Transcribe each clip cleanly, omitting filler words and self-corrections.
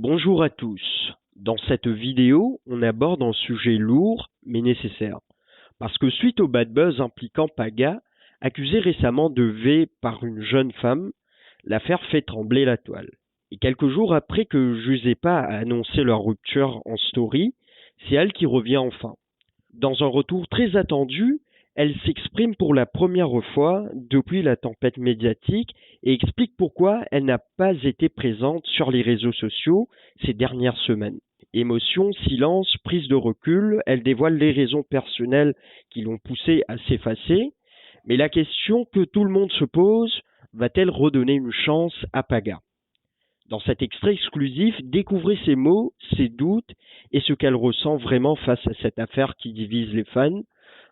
Bonjour à tous. Dans cette vidéo, on aborde un sujet lourd mais nécessaire. Parce que suite au bad buzz impliquant Paga, accusé récemment de V par une jeune femme, l'affaire fait trembler la toile. Et quelques jours après que Juzepa a annoncé leur rupture en story, c'est elle qui revient enfin. Dans un retour très attendu, elle s'exprime pour la première fois depuis la tempête médiatique et explique pourquoi elle n'a pas été présente sur les réseaux sociaux ces dernières semaines. Émotion, silence, prise de recul, elle dévoile les raisons personnelles qui l'ont poussée à s'effacer. Mais la question que tout le monde se pose, va-t-elle redonner une chance à Paga? Dans cet extrait exclusif, découvrez ses mots, ses doutes et ce qu'elle ressent vraiment face à cette affaire qui divise les fans.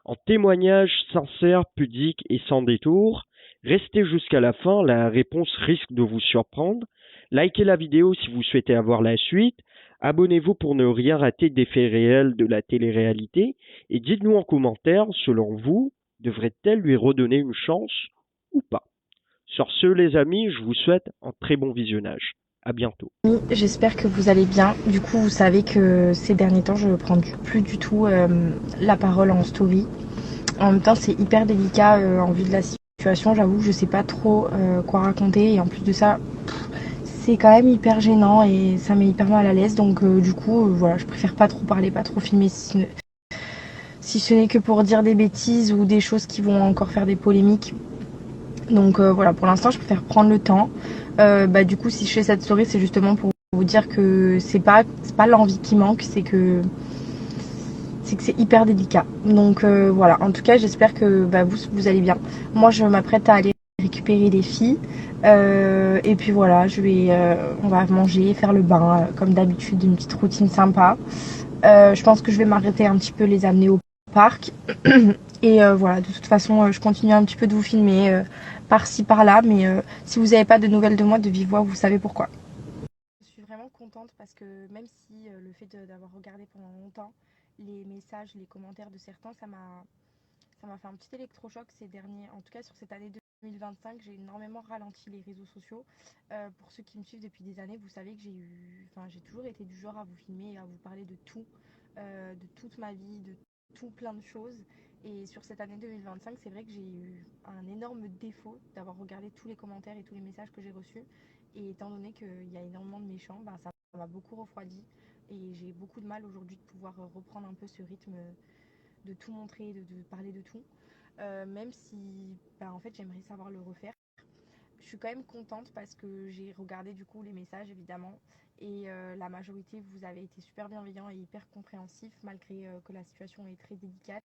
En témoignage sincère, pudique et sans détour, restez jusqu'à la fin, la réponse risque de vous surprendre. Likez la vidéo si vous souhaitez avoir la suite. Abonnez-vous pour ne rien rater des faits réels de la télé-réalité. Et dites-nous en commentaire, selon vous, devrait-elle lui redonner une chance ou pas? Sur ce, les amis, je vous souhaite un très bon visionnage. À bientôt. J'espère que vous allez bien. Du coup, vous savez que ces derniers temps, je ne prends plus du tout la parole en story. En même temps, c'est hyper délicat en vue de la situation. J'avoue que je sais pas trop quoi raconter. Et en plus de ça, c'est quand même hyper gênant et ça met hyper mal à l'aise. Donc du coup, voilà, je préfère pas trop parler, pas trop filmer si ce n'est que pour dire des bêtises ou des choses qui vont encore faire des polémiques. Donc voilà, pour l'instant, je préfère prendre le temps. Du coup, si je fais cette story, c'est justement pour vous dire que c'est pas l'envie qui manque, c'est que c'est hyper délicat. Donc voilà, en tout cas, j'espère que vous allez bien. Moi, je m'apprête à aller récupérer les filles. Et puis voilà, on va manger, faire le bain, comme d'habitude, une petite routine sympa. Je pense que je vais m'arrêter un petit peu, les amener au parc. Et voilà, de toute façon, je continue un petit peu de vous filmer par-ci, par-là. Mais si vous n'avez pas de nouvelles de moi de vive voix, vous savez pourquoi. Je suis vraiment contente parce que même si le fait d'avoir regardé pendant longtemps les messages, les commentaires de certains, ça m'a fait un petit électrochoc ces derniers. En tout cas, sur cette année 2025, j'ai énormément ralenti les réseaux sociaux. Pour ceux qui me suivent depuis des années, vous savez que j'ai toujours été du genre à vous filmer et à vous parler de tout, de toute ma vie, de tout plein de choses. Et sur cette année 2025, c'est vrai que j'ai eu un énorme défaut d'avoir regardé tous les commentaires et tous les messages que j'ai reçus. Et étant donné qu'il y a énormément de méchants, ça m'a beaucoup refroidi. Et j'ai beaucoup de mal aujourd'hui de pouvoir reprendre un peu ce rythme de tout montrer, de parler de tout. Même si en fait j'aimerais savoir le refaire. Je suis quand même contente parce que j'ai regardé du coup les messages évidemment et la majorité vous avez été super bienveillants et hyper compréhensifs malgré que la situation est très délicate.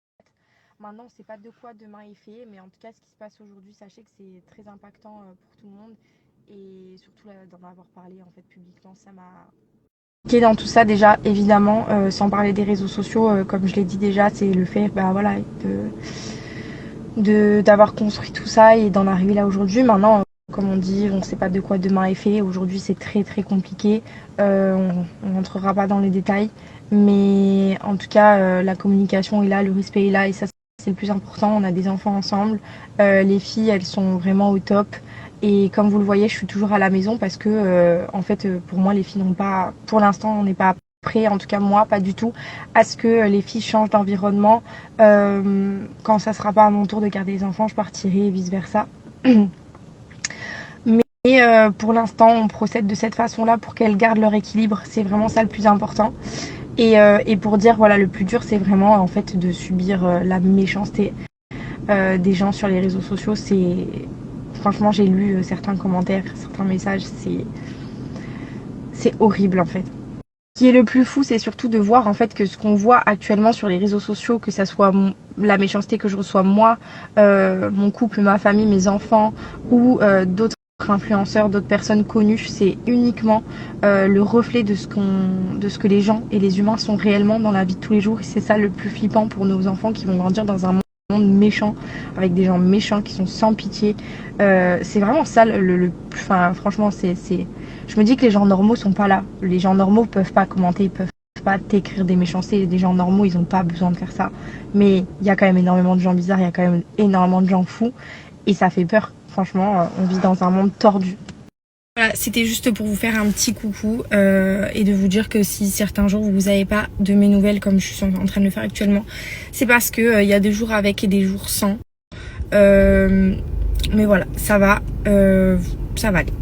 Maintenant on ne sait pas de quoi demain est fait, mais en tout cas ce qui se passe aujourd'hui, sachez que c'est très impactant pour tout le monde et surtout d'en avoir parlé en fait publiquement, ça m'a dans tout ça déjà évidemment, sans parler des réseaux sociaux, comme je l'ai dit déjà, c'est le fait d'avoir construit tout ça et d'en arriver là aujourd'hui. Maintenant, comme on dit, on ne sait pas de quoi demain est fait. Aujourd'hui, c'est très très compliqué. On ne rentrera pas dans les détails. Mais en tout cas, la communication est là, le respect est là et ça, c'est le plus important. On a des enfants ensemble. Les filles, elles sont vraiment au top. Et comme vous le voyez, je suis toujours à la maison parce que, en fait, pour moi, les filles n'ont pas, pour l'instant, on n'est pas prêt, en tout cas moi, pas du tout, à ce que les filles changent d'environnement. Quand ça sera pas à mon tour de garder les enfants, je partirai et vice versa. Mais pour l'instant, on procède de cette façon-là pour qu'elles gardent leur équilibre. C'est vraiment ça le plus important. Et pour dire, voilà, le plus dur, c'est vraiment en fait de subir la méchanceté des gens sur les réseaux sociaux. Franchement, j'ai lu certains commentaires, certains messages, c'est horrible en fait. Ce qui est le plus fou, c'est surtout de voir en fait que ce qu'on voit actuellement sur les réseaux sociaux, que ça soit la méchanceté que je reçois moi, mon couple, ma famille, mes enfants ou d'autres influenceurs, d'autres personnes connues, c'est uniquement le reflet de ce que les gens et les humains sont réellement dans la vie de tous les jours. Et c'est ça le plus flippant pour nos enfants qui vont grandir dans un monde méchant, avec des gens méchants qui sont sans pitié. C'est vraiment ça franchement, je me dis que les gens normaux sont pas là. Les gens normaux peuvent pas commenter, ils peuvent pas t'écrire des méchancetés. Les gens normaux, ils ont pas besoin de faire ça. Mais il y a quand même énormément de gens bizarres, il y a quand même énormément de gens fous. Et ça fait peur. Franchement, on vit dans un monde tordu. Voilà, c'était juste pour vous faire un petit coucou et de vous dire que si certains jours vous n'avez pas de mes nouvelles comme je suis en train de le faire actuellement, c'est parce que y a des jours avec et des jours sans. Mais voilà, ça va aller.